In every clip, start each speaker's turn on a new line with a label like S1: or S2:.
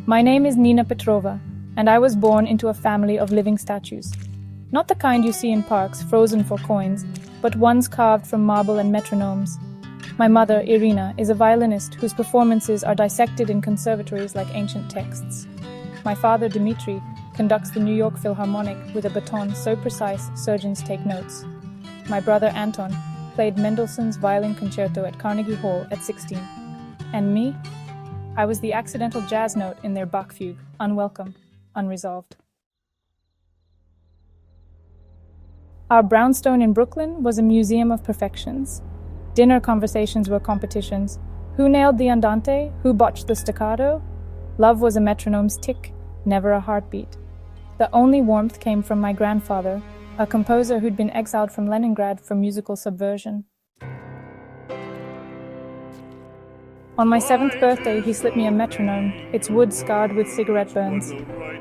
S1: My name is Nina Petrova, and I was born into a family of living statues. Not the kind you see in parks, frozen for coins, but ones carved from marble and metronomes. My mother, Irina, is a violinist whose performances are dissected in conservatories like ancient texts. My father, Dmitri, conducts the New York Philharmonic with a baton so precise surgeons take notes. My brother, Anton, played Mendelssohn's Violin Concerto at Carnegie Hall at 16. And me? I was the accidental jazz note in their Bach fugue, unwelcome, unresolved. Our brownstone in Brooklyn was a museum of perfections. Dinner conversations were competitions. Who nailed the andante? Who botched the staccato? Love was a metronome's tick, never a heartbeat. The only warmth came from my grandfather, a composer who'd been exiled from Leningrad for musical subversion. On my 7th birthday, he slipped me a metronome, its wood scarred with cigarette burns.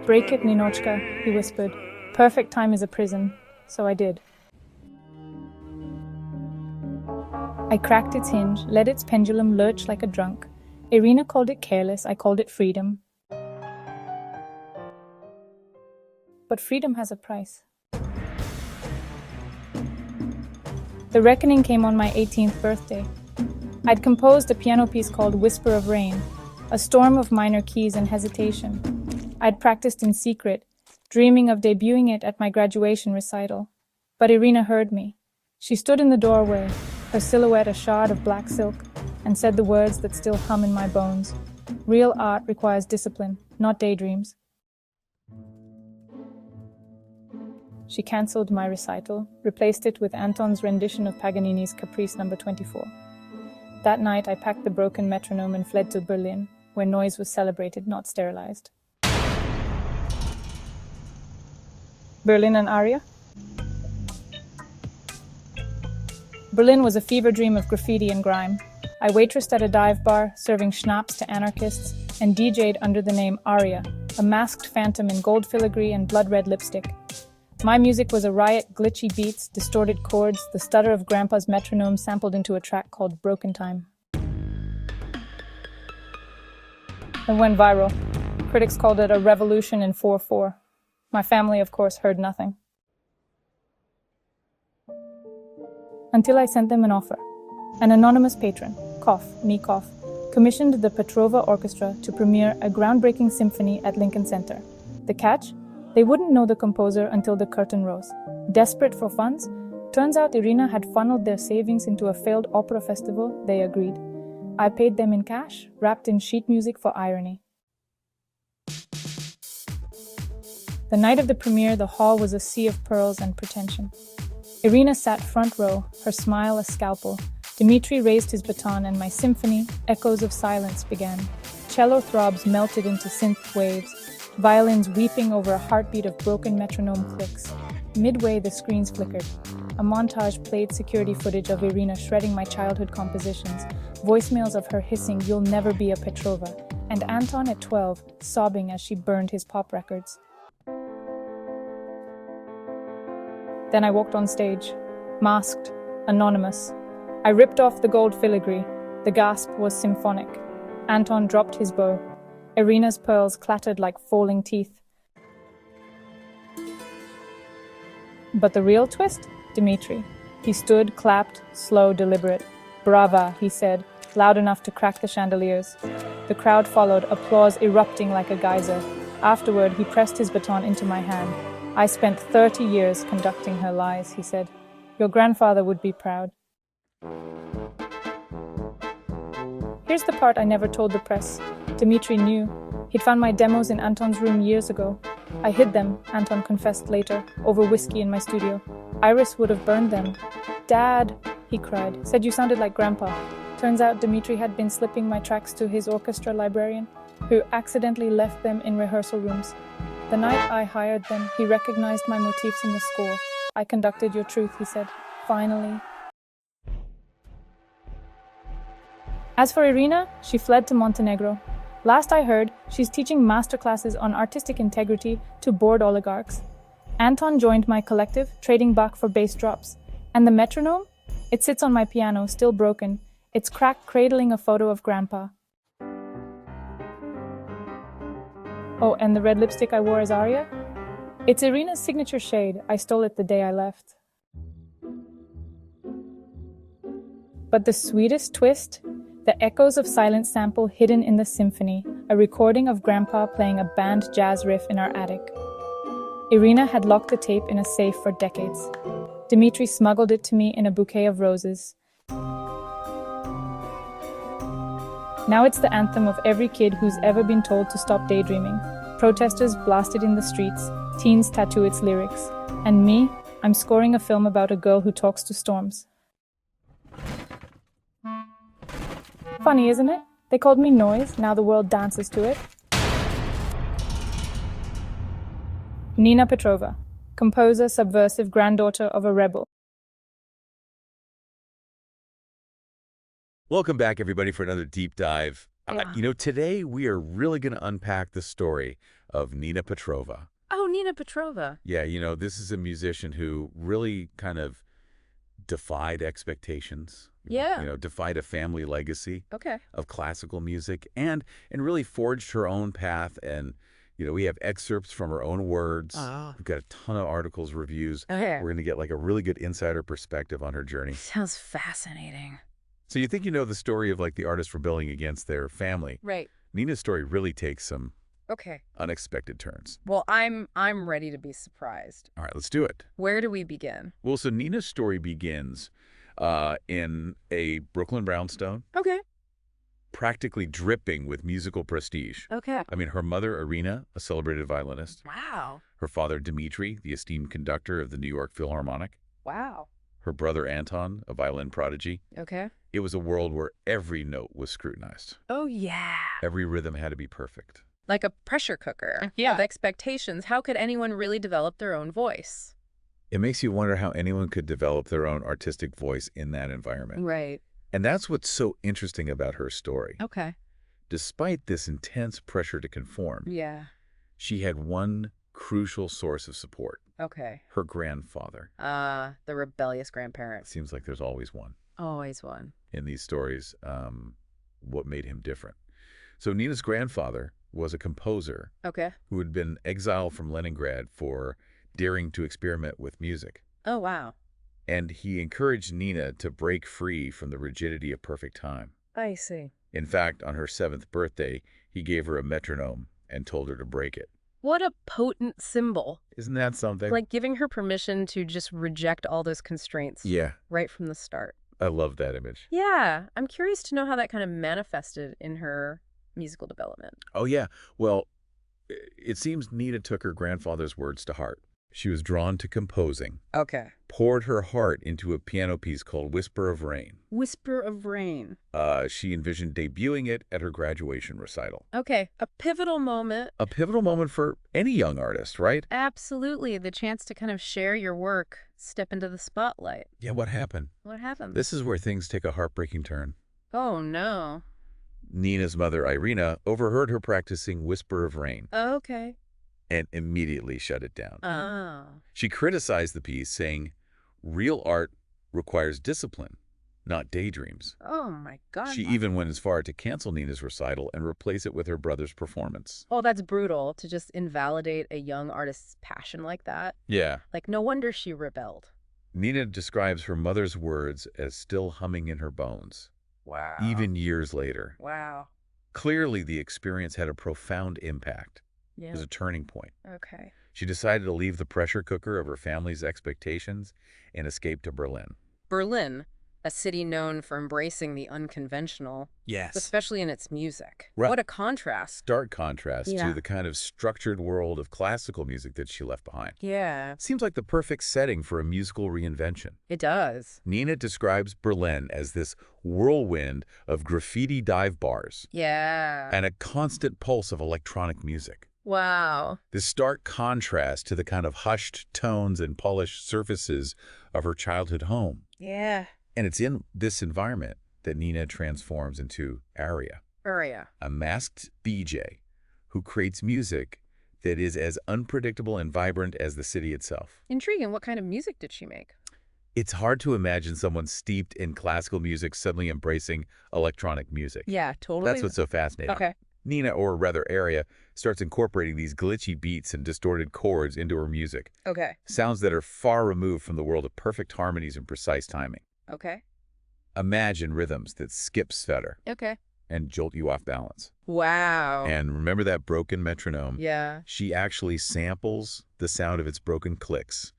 S1: "Break it, Ninochka," he whispered. "Perfect time is a prison." So I did. I cracked its hinge, let its pendulum lurch like a drunk. Irina called it careless, I called it freedom. But freedom has a price. The reckoning came on my 18th birthday. I'd composed a piano piece called Whisper of Rain, a storm of minor keys and hesitation. I'd practiced in secret, dreaming of debuting it at my graduation recital. But Irina heard me. She stood in the doorway, her silhouette a shard of black silk, and said the words that still hum in my bones. Real art requires discipline, not daydreams. She cancelled my recital, replaced it with Anton's rendition of Paganini's Caprice No. 24. That night, I packed the broken metronome and fled to Berlin, where noise was celebrated, not sterilized. Berlin and Aria? Berlin was a fever dream of graffiti and grime. I waitressed at a dive bar, serving schnapps to anarchists, and DJ'd under the name Aria, a masked phantom in gold filigree and blood-red lipstick. My music was a riot, glitchy beats, distorted chords, the stutter of Grandpa's metronome sampled into a track called Broken Time. It went viral. Critics called it a revolution in 4/4. My family, of course, heard nothing. Until I sent them an offer. An anonymous patron, me, commissioned the Petrova Orchestra to premiere a groundbreaking symphony at Lincoln Center. The catch? They wouldn't know the composer until the curtain rose. Desperate for funds? Turns out Irina had funneled their savings into a failed opera festival. They agreed. I paid them in cash, wrapped in sheet music for irony. The night of the premiere, the hall was a sea of pearls and pretension. Irina sat front row, her smile a scalpel. Dmitri raised his baton and my symphony, echoes of silence, began. Cello throbs melted into synth waves, violins weeping over a heartbeat of broken metronome clicks. Midway, the screens flickered. A montage played security footage of Irina shredding my childhood compositions, voicemails of her hissing, "You'll never be a Petrova," and Anton at 12, sobbing as she burned his pop records. Then I walked on stage, masked, anonymous. I ripped off the gold filigree. The gasp was symphonic. Anton dropped his bow. Irina's pearls clattered like falling teeth. But the real twist? Dmitri. He stood, clapped, slow, deliberate. "Brava," he said, loud enough to crack the chandeliers. The crowd followed, applause erupting like a geyser. Afterward, he pressed his baton into my hand. "I spent 30 years conducting her lies," he said. "Your grandfather would be proud." Here's the part I never told the press. Dmitri knew. He'd found my demos in Anton's room years ago. I hid them, Anton confessed later, over whiskey in my studio. Iris would have burned them. "Dad," he cried, "said you sounded like Grandpa." Turns out Dmitri had been slipping my tracks to his orchestra librarian, who accidentally left them in rehearsal rooms. The night I hired them, he recognized my motifs in the score. "I conducted your truth," he said. "Finally." As for Irina, she fled to Montenegro. Last I heard, she's teaching masterclasses on artistic integrity to bored oligarchs. Anton joined my collective, trading Bach for bass drops. And the metronome? It sits on my piano, still broken, its crack cradling a photo of Grandpa. Oh, and the red lipstick I wore as Aria? It's Irina's signature shade. I stole it the day I left. But the sweetest twist? The echoes of silent sample hidden in the symphony, a recording of Grandpa playing a band jazz riff in our attic. Irina had locked the tape in a safe for decades. Dmitri smuggled it to me in a bouquet of roses. Now it's the anthem of every kid who's ever been told to stop daydreaming. Protesters blast it in the streets, teens tattoo its lyrics. And me, I'm scoring a film about a girl who talks to storms. Funny, isn't it? They called me noise, now the world dances to it. Nina Petrova, composer, subversive, granddaughter of a rebel.
S2: Welcome back, everybody, for another deep dive.
S3: Yeah.
S2: Today we are really going to unpack the story of Nina Petrova.
S3: Oh, Nina Petrova.
S2: Yeah, this is a musician who really kind of defied expectations.
S3: Yeah.
S2: Defied a family legacy
S3: Okay.
S2: of classical music and really forged her own path. And, we have excerpts from her own words.
S3: Oh.
S2: We've got a ton of articles, reviews.
S3: Okay.
S2: We're going to get like a really good insider perspective on her journey.
S3: Sounds fascinating.
S2: So you think you know the story of like the artist rebelling against their family.
S3: Right.
S2: Nina's story really takes some
S3: Okay.
S2: unexpected turns.
S3: Well, I'm ready to be surprised.
S2: All right, let's do it.
S3: Where do we begin?
S2: Well, so Nina's story begins in a Brooklyn brownstone,
S3: Okay.
S2: practically dripping with musical prestige.
S3: Okay.
S2: I mean, her mother, Aria, a celebrated violinist.
S3: Wow.
S2: Her father, Dmitri, the esteemed conductor of the New York Philharmonic.
S3: Wow.
S2: Her brother, Anton, a violin prodigy.
S3: Okay.
S2: It was a world where every note was scrutinized.
S3: Oh, yeah.
S2: Every rhythm had to be perfect.
S3: Like a pressure cooker.
S1: Yeah.
S3: Of expectations. How could anyone really develop their own voice?
S2: It makes you wonder how anyone could develop their own artistic voice in that environment.
S3: Right.
S2: And that's what's so interesting about her story.
S3: Okay.
S2: Despite this intense pressure to conform,
S3: Yeah.
S2: she had one crucial source of support,
S3: Okay.
S2: her grandfather.
S3: The rebellious grandparent.
S2: Seems like there's always one
S3: Always one.
S2: in these stories. What made him different? So Nina's grandfather was a composer
S3: Okay.
S2: who had been exiled from Leningrad for daring to experiment with music.
S3: Oh, wow.
S2: And he encouraged Nina to break free from the rigidity of perfect time.
S3: I see.
S2: In fact, on her 7th birthday, he gave her a metronome and told her to break it.
S3: What a potent symbol.
S2: Isn't that something?
S3: Like giving her permission to just reject all those constraints
S2: Yeah,
S3: right from the start.
S2: I love that image.
S3: Yeah, I'm curious to know how that kind of manifested in her musical development.
S2: Oh, yeah. Well, it seems Nina took her grandfather's words to heart. She was drawn to composing,
S3: Okay.
S2: poured her heart into a piano piece called Whisper of Rain.
S3: Whisper of Rain.
S2: She envisioned debuting it at her graduation recital.
S3: Okay, a pivotal moment.
S2: A pivotal moment for any young artist, right?
S3: Absolutely, the chance to kind of share your work, step into the spotlight.
S2: Yeah, what happened?
S3: What happened?
S2: This is where things take a heartbreaking turn.
S3: Oh, no.
S2: Nina's mother, Irina, overheard her practicing Whisper of Rain
S3: Okay.
S2: and immediately shut it down.
S3: Oh.
S2: She criticized the piece, saying, "Real art requires discipline, not daydreams."
S3: Oh, my God.
S2: She even went as far to cancel Nina's recital and replace it with her brother's performance.
S3: Oh, that's brutal to just invalidate a young artist's passion like that.
S2: Yeah.
S3: Like, no wonder she rebelled.
S2: Nina describes her mother's words as still humming in her bones,
S3: Wow.
S2: even years later.
S3: Wow.
S2: Clearly, the experience had a profound impact. It
S3: Yeah.
S2: was a turning point.
S3: Okay.
S2: She decided to leave the pressure cooker of her family's expectations and escape to Berlin.
S3: Berlin, a city known for embracing the unconventional,
S2: Yes.
S3: especially in its music.
S2: Right.
S3: What a contrast.
S2: Stark contrast
S3: Yeah.
S2: to the kind of structured world of classical music that she left behind.
S3: Yeah,
S2: Seems like the perfect setting for a musical reinvention.
S3: it does.
S2: Nina describes Berlin as this whirlwind of graffiti dive bars
S3: Yeah.
S2: and a constant pulse of electronic music.
S3: Wow.
S2: This stark contrast to the kind of hushed tones and polished surfaces of her childhood home.
S3: Yeah.
S2: And it's in this environment that Nina transforms into Aria,
S3: Aria.
S2: a masked DJ who creates music that is as unpredictable and vibrant as the city itself.
S3: Intriguing. What kind of music did she make?
S2: It's hard to imagine someone steeped in classical music suddenly embracing electronic music.
S3: Yeah, totally.
S2: That's what's so fascinating.
S3: Okay.
S2: Nina, or rather Aria, starts incorporating these glitchy beats and distorted chords into her music.
S3: Okay.
S2: Sounds that are far removed from the world of perfect harmonies and precise timing.
S3: Okay.
S2: Imagine rhythms that skip stutter
S3: Okay.
S2: and jolt you off balance.
S3: Wow.
S2: And remember that broken metronome?
S3: Yeah.
S2: She actually samples the sound of its broken clicks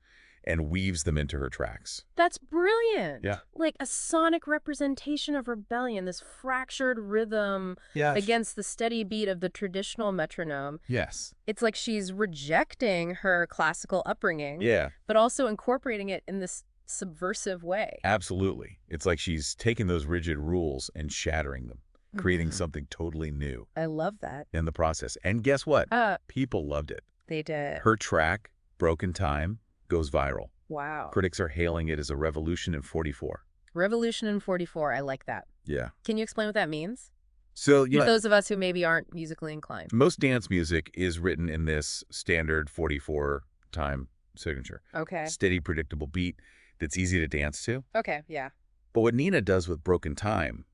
S2: and weaves them into her tracks.
S3: That's brilliant.
S2: Yeah.
S3: Like a sonic representation of rebellion, this fractured rhythm against the steady beat of the traditional metronome.
S2: Yes.
S3: It's like she's rejecting her classical upbringing,
S2: Yeah.
S3: but also incorporating it in this subversive way.
S2: Absolutely. It's like she's taking those rigid rules and shattering them, creating something totally new
S3: I love that.
S2: in the process. And guess what? People loved it.
S3: They did.
S2: Her track, Broken Time, goes viral.
S3: Wow.
S2: Critics are hailing it as a revolution in 44.
S3: Revolution in 44. I like that.
S2: Yeah.
S3: Can you explain what that means?
S2: So,
S3: For those of us who maybe aren't musically inclined.
S2: most dance music is written in this standard 44 time signature.
S3: Okay.
S2: Steady, predictable beat that's easy to dance to.
S3: Okay, yeah.
S2: But what Nina does with Broken Time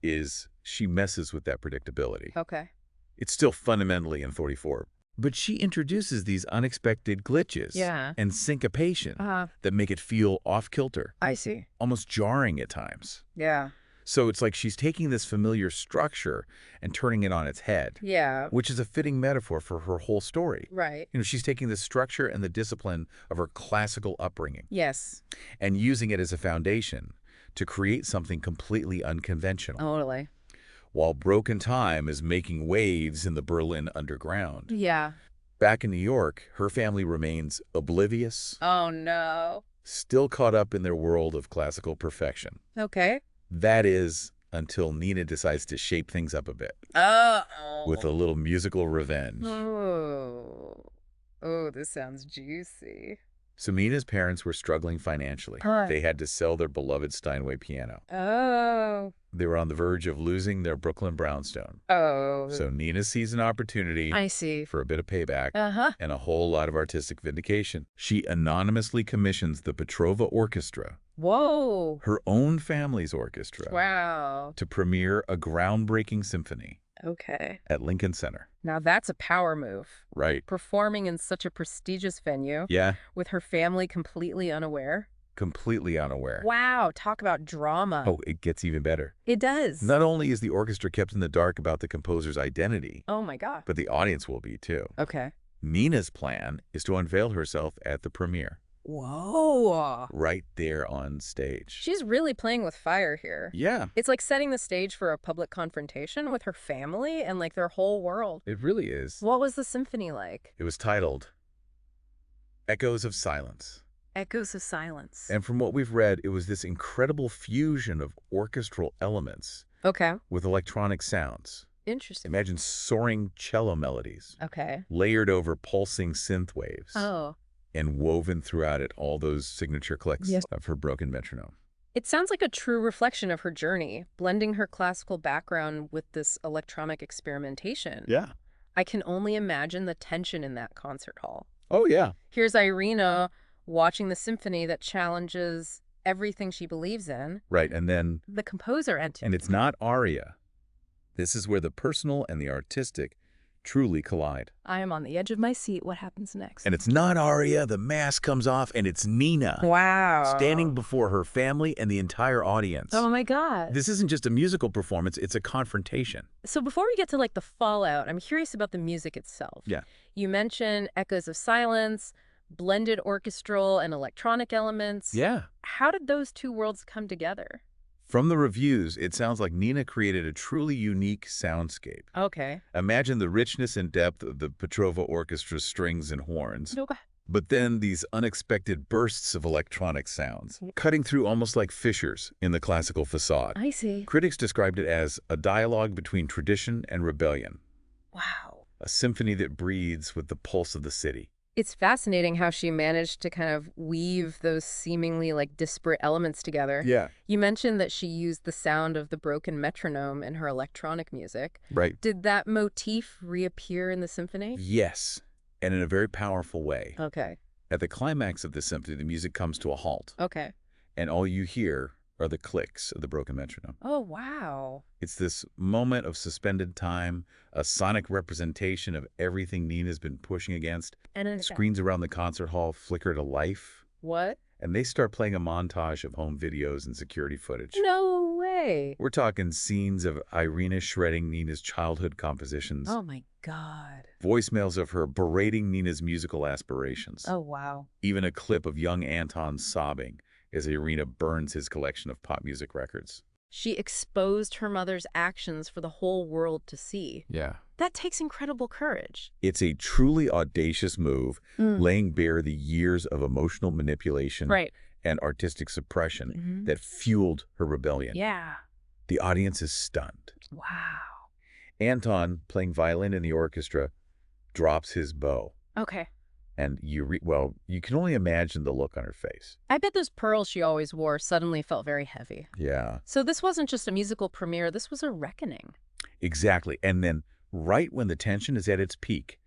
S2: is she messes with that predictability.
S3: Okay.
S2: It's still fundamentally in 44. But she introduces these unexpected glitches and syncopation that make it feel off-kilter,
S3: I see.
S2: almost jarring at times.
S3: Yeah.
S2: So it's like she's taking this familiar structure and turning it on its head,
S3: Yeah.
S2: which is a fitting metaphor for her whole story.
S3: Right.
S2: She's taking the structure and the discipline of her classical upbringing
S3: Yes.
S2: and using it as a foundation to create something completely unconventional.
S3: Totally.
S2: While Broken Time is making waves in the Berlin underground.
S3: Yeah.
S2: Back in New York, her family remains oblivious,
S3: Oh, no.
S2: still caught up in their world of classical perfection.
S3: Okay.
S2: That is until Nina decides to shape things up a bit
S3: Oh.
S2: with a little musical revenge.
S3: Oh. Oh, this sounds juicy.
S2: So Nina's parents were struggling financially. They had to sell their beloved Steinway piano.
S3: Oh.
S2: They were on the verge of losing their Brooklyn brownstone.
S3: Oh.
S2: So Nina sees an opportunity
S3: I see.
S2: for a bit of payback
S3: Uh-huh.
S2: and a whole lot of artistic vindication. She anonymously commissions the Petrova Orchestra,
S3: Whoa.
S2: her own family's orchestra,
S3: Wow.
S2: to premiere a groundbreaking symphony
S3: Okay.
S2: at Lincoln Center.
S3: Now that's a power move.
S2: Right.
S3: Performing in such a prestigious venue
S2: Yeah.
S3: with her family completely unaware.
S2: Completely unaware.
S3: Wow. Talk about drama.
S2: Oh, it gets even better.
S3: It does.
S2: Not only is the orchestra kept in the dark about the composer's identity,
S3: Oh, my God.
S2: but the audience will be too.
S3: Okay.
S2: Nina's plan is to unveil herself at the premiere,
S3: Whoa.
S2: right there on stage.
S3: She's really playing with fire here.
S2: Yeah,
S3: It's like setting the stage for a public confrontation with her family and like their whole world.
S2: it really is.
S3: What was the symphony like?
S2: It was titled Echoes of Silence.
S3: Echoes of Silence.
S2: And from what we've read, it was this incredible fusion of orchestral elements
S3: Okay.
S2: with electronic sounds.
S3: Interesting.
S2: Imagine soaring cello melodies,
S3: Okay.
S2: layered over pulsing synth waves,
S3: Oh.
S2: and woven throughout it all those signature clicks
S3: Yes.
S2: of her broken metronome.
S3: It sounds like a true reflection of her journey, blending her classical background with this electronic experimentation.
S2: Yeah.
S3: I can only imagine the tension in that concert hall.
S2: Oh, yeah.
S3: Here's Irina watching the symphony that challenges everything she believes in.
S2: Right, and then,
S3: The composer enters.
S2: and it's not Aria. This is where the personal and the artistic truly collide.
S3: I am on the edge of my seat. What happens next?
S2: And it's not Aria, the mask comes off, and it's Nina.
S3: Wow.
S2: Standing before her family and the entire audience.
S3: Oh my God.
S2: This isn't just a musical performance, it's a confrontation.
S3: So before we get to like the fallout, I'm curious about the music itself.
S2: Yeah.
S3: You mentioned Echoes of Silence, blended orchestral and electronic elements.
S2: Yeah.
S3: How did those two worlds come together?
S2: From the reviews, it sounds like Nina created a truly unique soundscape.
S3: Okay.
S2: Imagine the richness and depth of the Petrova Orchestra's strings and horns,
S3: Okay.
S2: but then these unexpected bursts of electronic sounds, cutting through almost like fissures in the classical facade.
S3: I see.
S2: Critics described it as a dialogue between tradition and rebellion,
S3: Wow.
S2: a symphony that breathes with the pulse of the city.
S3: It's fascinating how she managed to kind of weave those seemingly like disparate elements together.
S2: Yeah.
S3: You mentioned that she used the sound of the broken metronome in her electronic music.
S2: Right.
S3: Did that motif reappear in the symphony?
S2: Yes, and in a very powerful way.
S3: Okay.
S2: At the climax of the symphony, the music comes to a halt,
S3: Okay.
S2: and all you hear are the clicks of the broken metronome.
S3: Oh, wow.
S2: It's this moment of suspended time, a sonic representation of everything Nina's been pushing against.
S3: And
S2: screens around the concert hall flicker to life.
S3: What?
S2: And they start playing a montage of home videos and security footage.
S3: No way.
S2: We're talking scenes of Irina shredding Nina's childhood compositions.
S3: Oh, my God.
S2: Voicemails of her berating Nina's musical aspirations.
S3: Oh, wow.
S2: Even a clip of young Anton sobbing as Irina burns his collection of pop music records.
S3: She exposed her mother's actions for the whole world to see.
S2: Yeah.
S3: That takes incredible courage.
S2: It's a truly audacious move, laying bare the years of emotional manipulation and artistic suppression that fueled her rebellion.
S3: Yeah.
S2: The audience is stunned.
S3: Wow.
S2: Anton, playing violin in the orchestra, drops his bow.
S3: Okay.
S2: And you can only imagine the look on her face.
S3: I bet those pearls she always wore suddenly felt very heavy.
S2: Yeah.
S3: So this wasn't just a musical premiere, this was a reckoning.
S2: Exactly. And then, right when the tension is at its peak,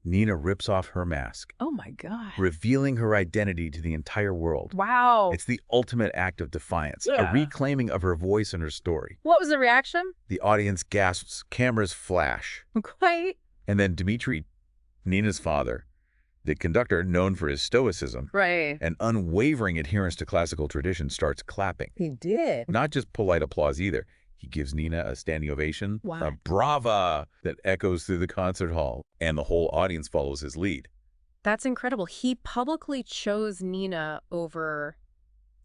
S2: Nina rips off her mask.
S3: Oh my God.
S2: Revealing her identity to the entire world.
S3: Wow.
S2: It's the ultimate act of defiance, a reclaiming of her voice and her story.
S3: What was the reaction?
S2: The audience gasps, cameras flash.
S3: Quite.
S2: And then Dmitri, Nina's father, the conductor, known for his stoicism and unwavering adherence to classical tradition, starts clapping.
S3: He did.
S2: Not just polite applause either. He gives Nina a standing ovation, a brava that echoes through the concert hall, and the whole audience follows his lead.
S3: That's incredible. He publicly chose Nina over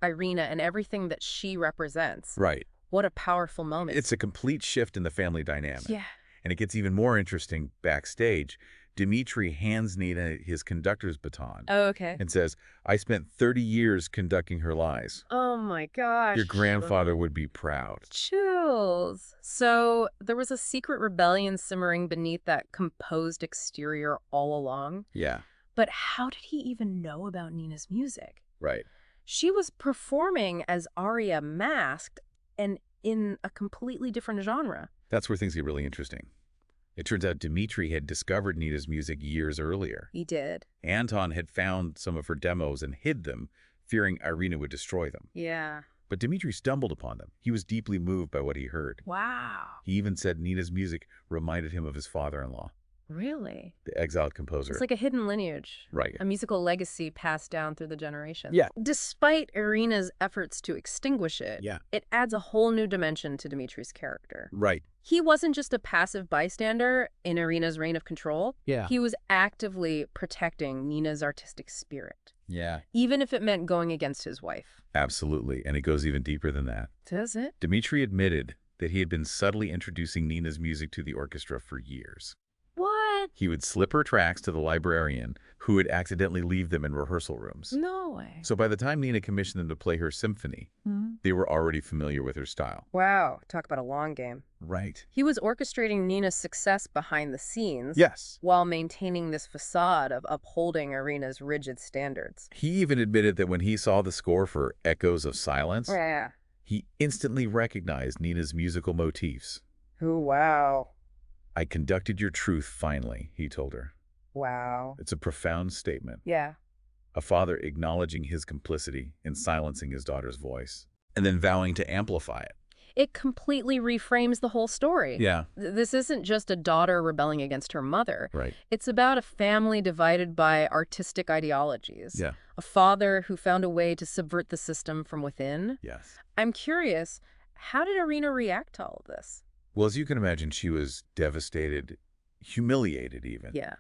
S3: Irina and everything that she represents.
S2: Right.
S3: What a powerful moment.
S2: It's a complete shift in the family dynamic.
S3: Yeah.
S2: And it gets even more interesting backstage. Dmitri hands Nina his conductor's baton.
S3: Oh, okay.
S2: And says, I spent 30 years conducting her lies.
S3: Oh my gosh.
S2: Your grandfather would be proud.
S3: Chills. So there was a secret rebellion simmering beneath that composed exterior all along.
S2: Yeah.
S3: But how did he even know about Nina's music?
S2: Right.
S3: She was performing as Aria masked and in a completely different genre.
S2: That's where things get really interesting. It turns out Dmitri had discovered Nina's music years earlier.
S3: He did.
S2: Anton had found some of her demos and hid them, fearing Irina would destroy them.
S3: Yeah.
S2: But Dmitri stumbled upon them. He was deeply moved by what he heard.
S3: Wow.
S2: He even said Nina's music reminded him of his father-in-law,
S3: Really?
S2: the exiled composer.
S3: It's like a hidden lineage.
S2: Right.
S3: A musical legacy passed down through the generations.
S2: Yeah.
S3: Despite Irina's efforts to extinguish it, it adds a whole new dimension to Dmitri's character.
S2: Right.
S3: He wasn't just a passive bystander in Irina's reign of control.
S2: Yeah.
S3: He was actively protecting Nina's artistic spirit.
S2: Yeah.
S3: Even if it meant going against his wife.
S2: Absolutely. And it goes even deeper than that.
S3: Does it?
S2: Dmitri admitted that he had been subtly introducing Nina's music to the orchestra for years.
S3: What?
S2: He would slip her tracks to the librarian, who would accidentally leave them in rehearsal rooms.
S3: No way.
S2: So by the time Nina commissioned them to play her symphony, they were already familiar with her style.
S3: Wow. Talk about a long game.
S2: Right.
S3: He was orchestrating Nina's success behind the scenes.
S2: Yes.
S3: While maintaining this facade of upholding Irina's rigid standards.
S2: He even admitted that when he saw the score for Echoes of Silence, he instantly recognized Nina's musical motifs.
S3: Oh, wow.
S2: I conducted your truth finally, he told her.
S3: Wow.
S2: It's a profound statement.
S3: Yeah.
S2: A father acknowledging his complicity in silencing his daughter's voice, and then vowing to amplify it.
S3: It completely reframes the whole story.
S2: Yeah.
S3: This isn't just a daughter rebelling against her mother.
S2: Right.
S3: It's about a family divided by artistic ideologies.
S2: Yeah.
S3: A father who found a way to subvert the system from within.
S2: Yes.
S3: I'm curious, how did Irina react to all of this?
S2: Well, as you can imagine, she was devastated, humiliated even.
S3: Yeah.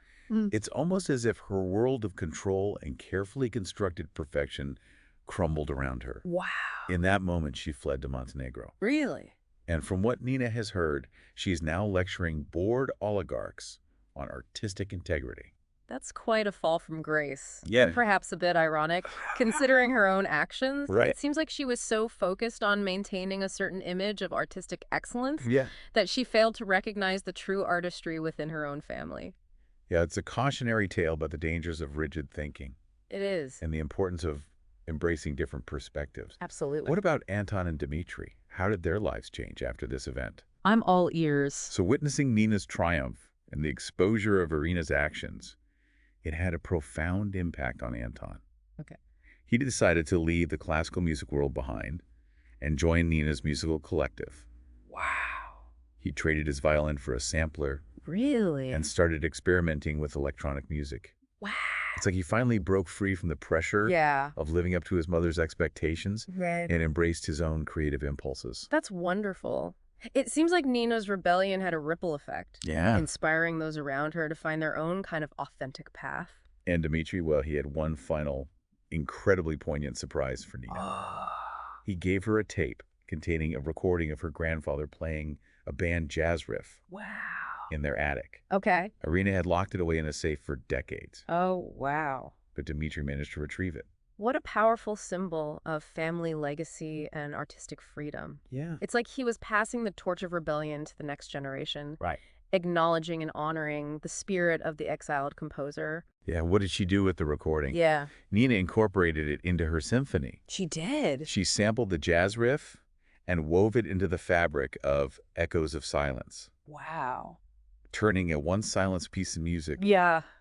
S2: It's almost as if her world of control and carefully constructed perfection crumbled around her.
S3: Wow.
S2: In that moment, she fled to Montenegro.
S3: Really?
S2: And from what Nina has heard, she is now lecturing bored oligarchs on artistic integrity.
S3: That's quite a fall from grace.
S2: Yeah.
S3: Perhaps a bit ironic, considering her own actions.
S2: Right.
S3: It seems like she was so focused on maintaining a certain image of artistic excellence that she failed to recognize the true artistry within her own family.
S2: Yeah, it's a cautionary tale about the dangers of rigid thinking.
S3: It is.
S2: And the importance of embracing different perspectives.
S3: Absolutely.
S2: What about Anton and Dmitri? How did their lives change after this event?
S3: I'm all ears.
S2: So witnessing Nina's triumph and the exposure of Irina's actions, it had a profound impact on Anton.
S3: Okay.
S2: He decided to leave the classical music world behind and joined Nina's musical collective.
S3: Wow.
S2: He traded his violin for a sampler.
S3: Really?
S2: And started experimenting with electronic music.
S3: Wow.
S2: It's like he finally broke free from the pressure of living up to his mother's expectations and embraced his own creative impulses.
S3: That's wonderful. It seems like Nina's rebellion had a ripple effect, inspiring those around her to find their own kind of authentic path.
S2: And Dmitri, well, he had one final, incredibly poignant surprise for Nina. He gave her a tape containing a recording of her grandfather playing a band jazz riff.
S3: Wow.
S2: In their attic.
S3: Okay.
S2: Irina had locked it away in a safe for decades.
S3: Oh, wow.
S2: But Dmitri managed to retrieve it.
S3: What a powerful symbol of family legacy and artistic freedom.
S2: Yeah.
S3: It's like he was passing the torch of rebellion to the next generation.
S2: Right.
S3: Acknowledging and honoring the spirit of the exiled composer.
S2: Yeah, what did she do with the recording?
S3: Yeah.
S2: Nina incorporated it into her symphony.
S3: She did.
S2: She sampled the jazz riff and wove it into the fabric of Echoes of Silence.
S3: Wow.
S2: Turning a once-silenced piece of music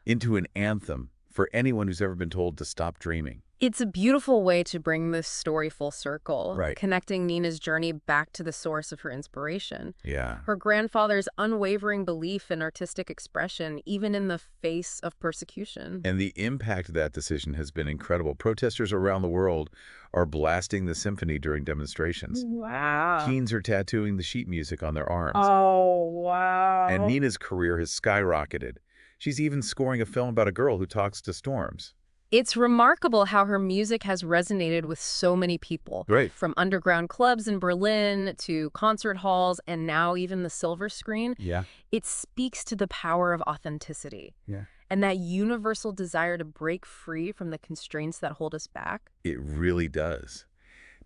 S3: into
S2: an anthem for anyone who's ever been told to stop dreaming.
S3: It's a beautiful way to bring this story full circle,
S2: right.
S3: Connecting Nina's journey back to the source of her inspiration.
S2: Yeah.
S3: Her grandfather's unwavering belief in artistic expression, even in the face of persecution.
S2: And the impact of that decision has been incredible. Protesters around the world are blasting the symphony during demonstrations.
S3: Wow.
S2: Teens are tattooing the sheet music on their arms.
S3: Oh, wow.
S2: And Nina's career has skyrocketed. She's even scoring a film about a girl who talks to storms.
S3: It's remarkable how her music has resonated with so many people.
S2: Right.
S3: From underground clubs in Berlin to concert halls and now even the silver screen.
S2: Yeah.
S3: It speaks to the power of authenticity.
S2: Yeah.
S3: And that universal desire to break free from the constraints that hold us back.
S2: It really does.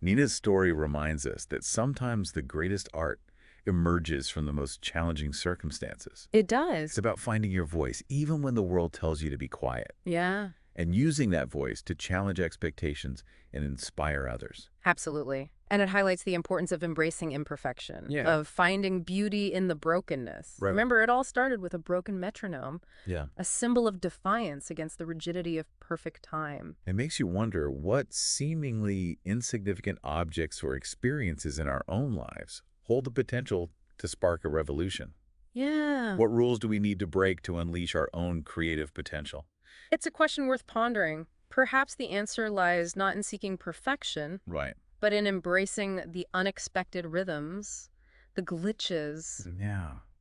S2: Nina's story reminds us that sometimes the greatest art emerges from the most challenging circumstances.
S3: It does.
S2: It's about finding your voice, even when the world tells you to be quiet.
S3: Yeah.
S2: And using that voice to challenge expectations and inspire others.
S3: Absolutely. And it highlights the importance of embracing imperfection, of finding beauty in the brokenness.
S2: Right.
S3: Remember, it all started with a broken metronome,
S2: Yeah.
S3: a symbol of defiance against the rigidity of perfect time.
S2: It makes you wonder what seemingly insignificant objects or experiences in our own lives hold the potential to spark a revolution.
S3: Yeah.
S2: What rules do we need to break to unleash our own creative potential?
S3: It's a question worth pondering. Perhaps the answer lies not in seeking perfection,
S2: Right.
S3: but in embracing the unexpected rhythms, the glitches,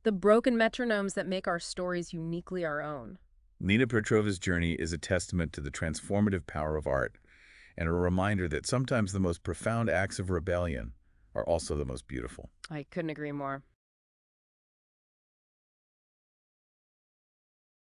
S3: the broken metronomes that make our stories uniquely our own.
S2: Nina Petrova's journey is a testament to the transformative power of art and a reminder that sometimes the most profound acts of rebellion are also the most beautiful.
S3: I couldn't agree more.